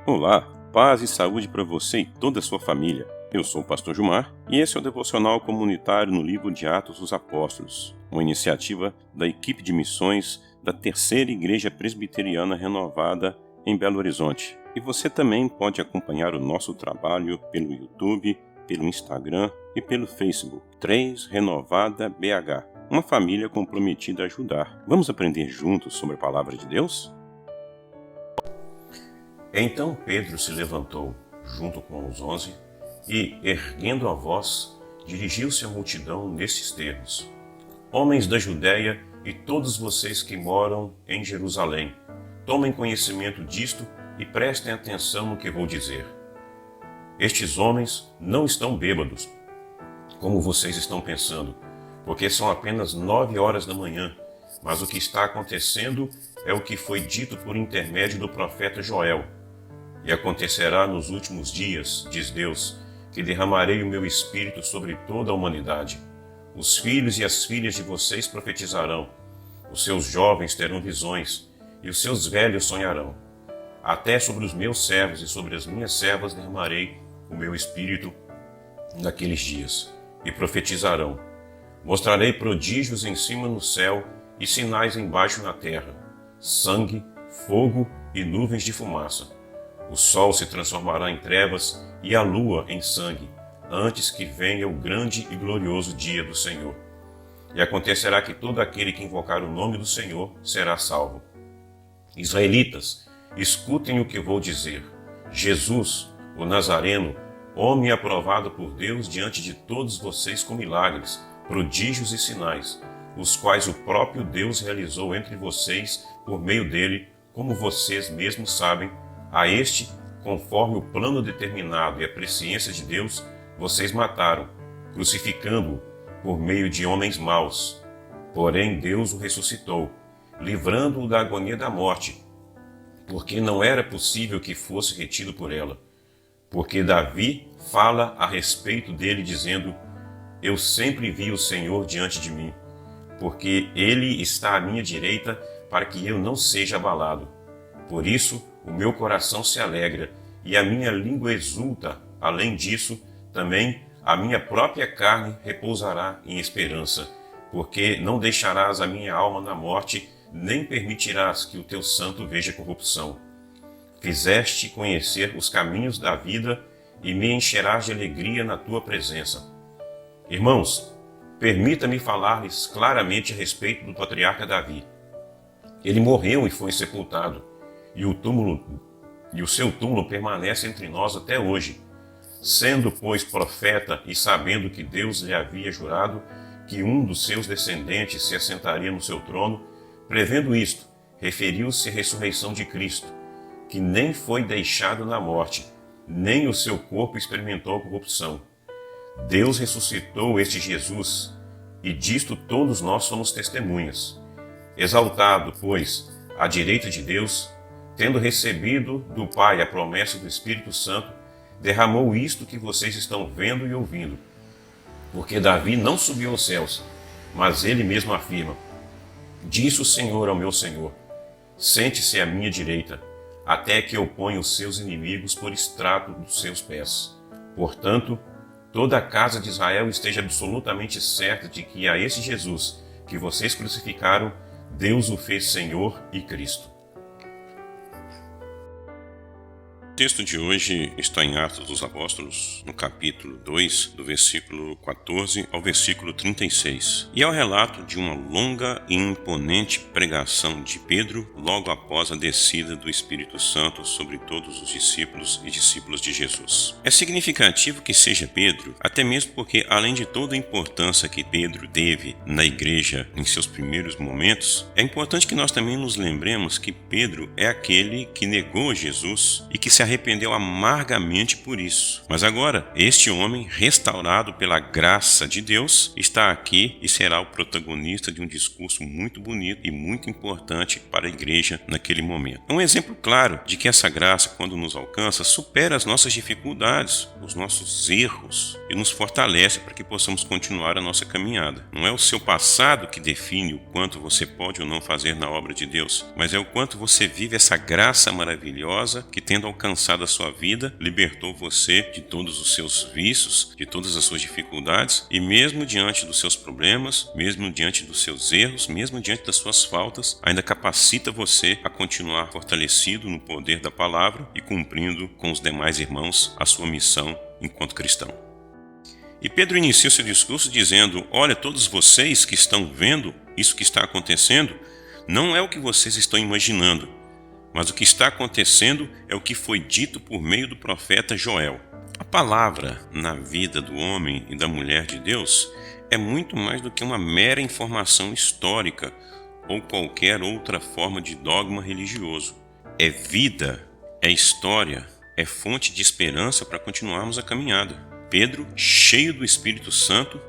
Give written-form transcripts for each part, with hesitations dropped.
Olá, paz e saúde para você e toda a sua família. Eu sou o pastor Gilmar e esse é o devocional comunitário no livro de Atos dos Apóstolos, uma iniciativa da equipe de missões da Terceira Igreja Presbiteriana Renovada em Belo Horizonte. E você também pode acompanhar o nosso trabalho pelo YouTube, pelo Instagram e pelo Facebook. 3 Renovada BH, uma família comprometida a ajudar. Vamos aprender juntos sobre a palavra de Deus? Então Pedro se levantou, junto com os 11, e, erguendo a voz, dirigiu-se à multidão nestes termos: Homens da Judéia e todos vocês que moram em Jerusalém, tomem conhecimento disto e prestem atenção no que vou dizer. Estes homens não estão bêbados, como vocês estão pensando, porque são apenas 9 horas da manhã, mas o que está acontecendo é o que foi dito por intermédio do profeta Joel. E acontecerá nos últimos dias, diz Deus, que derramarei o meu espírito sobre toda a humanidade. Os filhos e as filhas de vocês profetizarão, os seus jovens terão visões, e os seus velhos sonharão. Até sobre os meus servos e sobre as minhas servas derramarei o meu espírito naqueles dias, e profetizarão. Mostrarei prodígios em cima no céu e sinais embaixo na terra, sangue, fogo e nuvens de fumaça. O sol se transformará em trevas e a lua em sangue, antes que venha o grande e glorioso dia do Senhor. E acontecerá que todo aquele que invocar o nome do Senhor será salvo. Israelitas, escutem o que vou dizer. Jesus, o Nazareno, homem aprovado por Deus diante de todos vocês com milagres, prodígios e sinais, os quais o próprio Deus realizou entre vocês por meio dele, como vocês mesmos sabem. A este, conforme o plano determinado e a presciência de Deus, vocês mataram, crucificando-o por meio de homens maus. Porém, Deus o ressuscitou, livrando-o da agonia da morte, porque não era possível que fosse retido por ela. Porque Davi fala a respeito dele, dizendo: Eu sempre vi o Senhor diante de mim, porque ele está à minha direita, para que eu não seja abalado. Por isso, o meu coração se alegra e a minha língua exulta. Além disso, também a minha própria carne repousará em esperança, porque não deixarás a minha alma na morte, nem permitirás que o teu santo veja corrupção. Fizeste conhecer os caminhos da vida e me encherás de alegria na tua presença. Irmãos, permita-me falar-lhes claramente a respeito do patriarca Davi. Ele morreu e foi sepultado, e o seu túmulo permanece entre nós até hoje. Sendo, pois, profeta e sabendo que Deus lhe havia jurado que um dos seus descendentes se assentaria no seu trono, prevendo isto, referiu-se à ressurreição de Cristo, que nem foi deixado na morte, nem o seu corpo experimentou corrupção. Deus ressuscitou este Jesus, e disto todos nós somos testemunhas. Exaltado, pois, à direita de Deus, tendo recebido do Pai a promessa do Espírito Santo, derramou isto que vocês estão vendo e ouvindo. Porque Davi não subiu aos céus, mas ele mesmo afirma: Disse o Senhor ao meu Senhor: Sente-se à minha direita, até que eu ponha os seus inimigos por estrado dos seus pés. Portanto, toda a casa de Israel esteja absolutamente certa de que a esse Jesus que vocês crucificaram, Deus o fez Senhor e Cristo. O texto de hoje está em Atos dos Apóstolos, no capítulo 2, do versículo 14 ao versículo 36. E é o relato de uma longa e imponente pregação de Pedro logo após a descida do Espírito Santo sobre todos os discípulos e discípulos de Jesus. É significativo que seja Pedro, até mesmo porque, além de toda a importância que Pedro teve na igreja em seus primeiros momentos, é importante que nós também nos lembremos que Pedro é aquele que negou Jesus e que se arrependeu amargamente por isso. Mas agora, este homem, restaurado pela graça de Deus, está aqui e será o protagonista de um discurso muito bonito e muito importante para a igreja naquele momento. É um exemplo claro de que essa graça, quando nos alcança, supera as nossas dificuldades, os nossos erros e nos fortalece para que possamos continuar a nossa caminhada. Não é o seu passado que define o quanto você pode ou não fazer na obra de Deus, mas é o quanto você vive essa graça maravilhosa que, tendo alcançado alcançado a sua vida, libertou você de todos os seus vícios, de todas as suas dificuldades, e mesmo diante dos seus problemas, mesmo diante dos seus erros, mesmo diante das suas faltas, ainda capacita você a continuar fortalecido no poder da palavra e cumprindo com os demais irmãos a sua missão enquanto cristão. E Pedro inicia seu discurso dizendo: olha, todos vocês que estão vendo isso que está acontecendo, não é o que vocês estão imaginando, mas o que está acontecendo é o que foi dito por meio do profeta Joel. A palavra na vida do homem e da mulher de Deus é muito mais do que uma mera informação histórica ou qualquer outra forma de dogma religioso. É vida, é história, é fonte de esperança para continuarmos a caminhada. Pedro, cheio do Espírito Santo,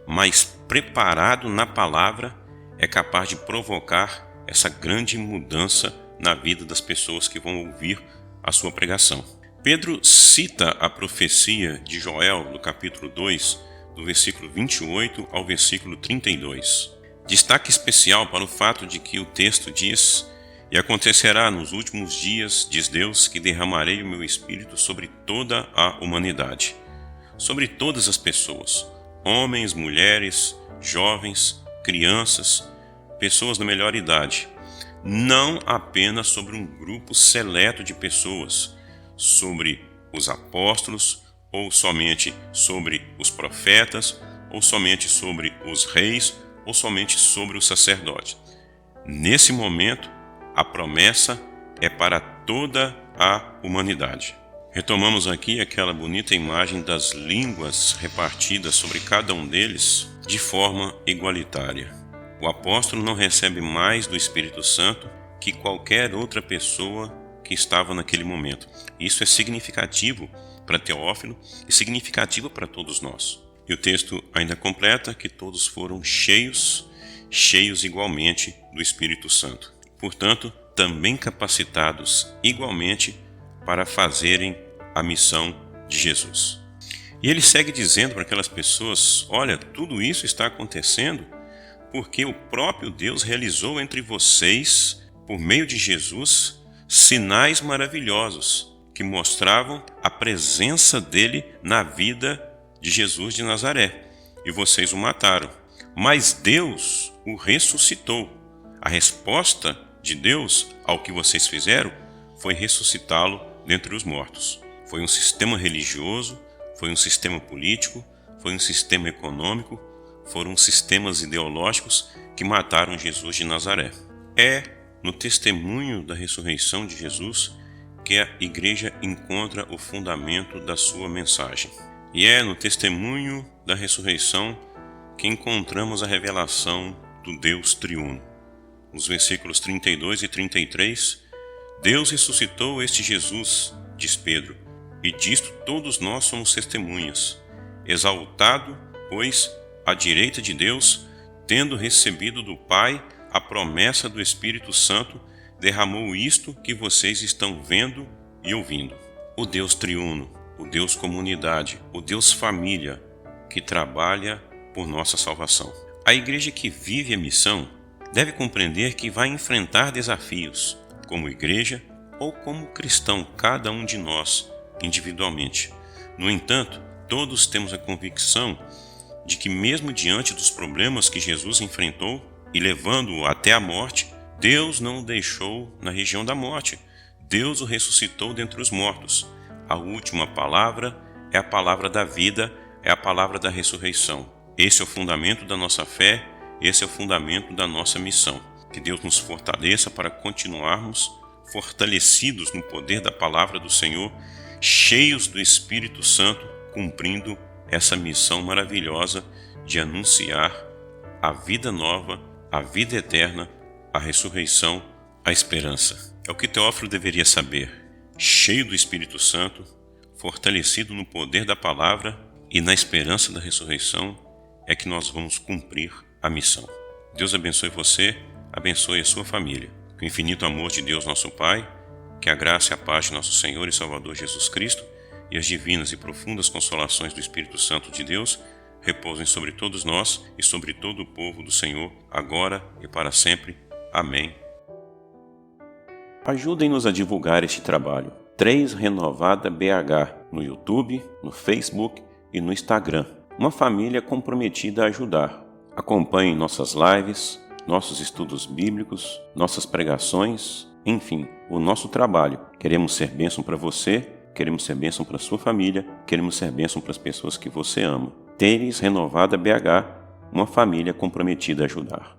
mas preparado na palavra, é capaz de provocar essa grande mudança na vida das pessoas que vão ouvir a sua pregação. Pedro cita a profecia de Joel no capítulo 2, do versículo 28 ao versículo 32. Destaque especial para o fato de que o texto diz: e acontecerá nos últimos dias, diz Deus, que derramarei o meu Espírito sobre toda a humanidade, sobre todas as pessoas, homens, mulheres, jovens, crianças, pessoas da melhor idade, não apenas sobre um grupo seleto de pessoas, sobre os apóstolos, ou somente sobre os profetas, ou somente sobre os reis, ou somente sobre os sacerdotes. Nesse momento, a promessa é para toda a humanidade. Retomamos aqui aquela bonita imagem das línguas repartidas sobre cada um deles de forma igualitária. O apóstolo não recebe mais do Espírito Santo que qualquer outra pessoa que estava naquele momento. Isso é significativo para Teófilo e significativo para todos nós. E o texto ainda completa que todos foram cheios igualmente do Espírito Santo. Portanto, também capacitados igualmente para fazerem a missão de Jesus. E ele segue dizendo para aquelas pessoas: olha, tudo isso está acontecendo porque o próprio Deus realizou entre vocês, por meio de Jesus, sinais maravilhosos que mostravam a presença dele na vida de Jesus de Nazaré. E vocês o mataram. Mas Deus o ressuscitou. A resposta de Deus ao que vocês fizeram foi ressuscitá-lo dentre os mortos. Foi um sistema religioso, foi um sistema político, foi um sistema econômico, foram sistemas ideológicos que mataram Jesus de Nazaré. É no testemunho da ressurreição de Jesus que a igreja encontra o fundamento da sua mensagem. E é no testemunho da ressurreição que encontramos a revelação do Deus triuno. Nos versículos 32 e 33, Deus ressuscitou este Jesus, diz Pedro, e disto todos nós somos testemunhas. Exaltado, pois, à direita de Deus, tendo recebido do Pai a promessa do Espírito Santo, derramou isto que vocês estão vendo e ouvindo. O Deus triuno, o Deus comunidade, o Deus família, que trabalha por nossa salvação. A igreja que vive a missão deve compreender que vai enfrentar desafios, como igreja ou como cristão, cada um de nós, individualmente. No entanto, todos temos a convicção de que mesmo diante dos problemas que Jesus enfrentou e levando-o até a morte, Deus não o deixou na região da morte. Deus o ressuscitou dentre os mortos. A última palavra é a palavra da vida, é a palavra da ressurreição. Esse é o fundamento da nossa fé, esse é o fundamento da nossa missão. Que Deus nos fortaleça para continuarmos fortalecidos no poder da palavra do Senhor, cheios do Espírito Santo, cumprindo essa missão maravilhosa de anunciar a vida nova, a vida eterna, a ressurreição, a esperança. É o que Teófilo deveria saber. Cheio do Espírito Santo, fortalecido no poder da palavra e na esperança da ressurreição, é que nós vamos cumprir a missão. Deus abençoe você, abençoe a sua família. Que o infinito amor de Deus nosso Pai, que a graça e a paz de nosso Senhor e Salvador Jesus Cristo e as divinas e profundas consolações do Espírito Santo de Deus repousem sobre todos nós e sobre todo o povo do Senhor, agora e para sempre. Amém. Ajudem-nos a divulgar este trabalho. 3 Renovada BH, no YouTube, no Facebook e no Instagram. Uma família comprometida a ajudar. Acompanhe nossas lives, nossos estudos bíblicos, nossas pregações, enfim, o nosso trabalho. Queremos ser bênção para você, queremos ser bênção para sua família, queremos ser bênção para as pessoas que você ama. 3 Renovada BH, uma família comprometida a ajudar.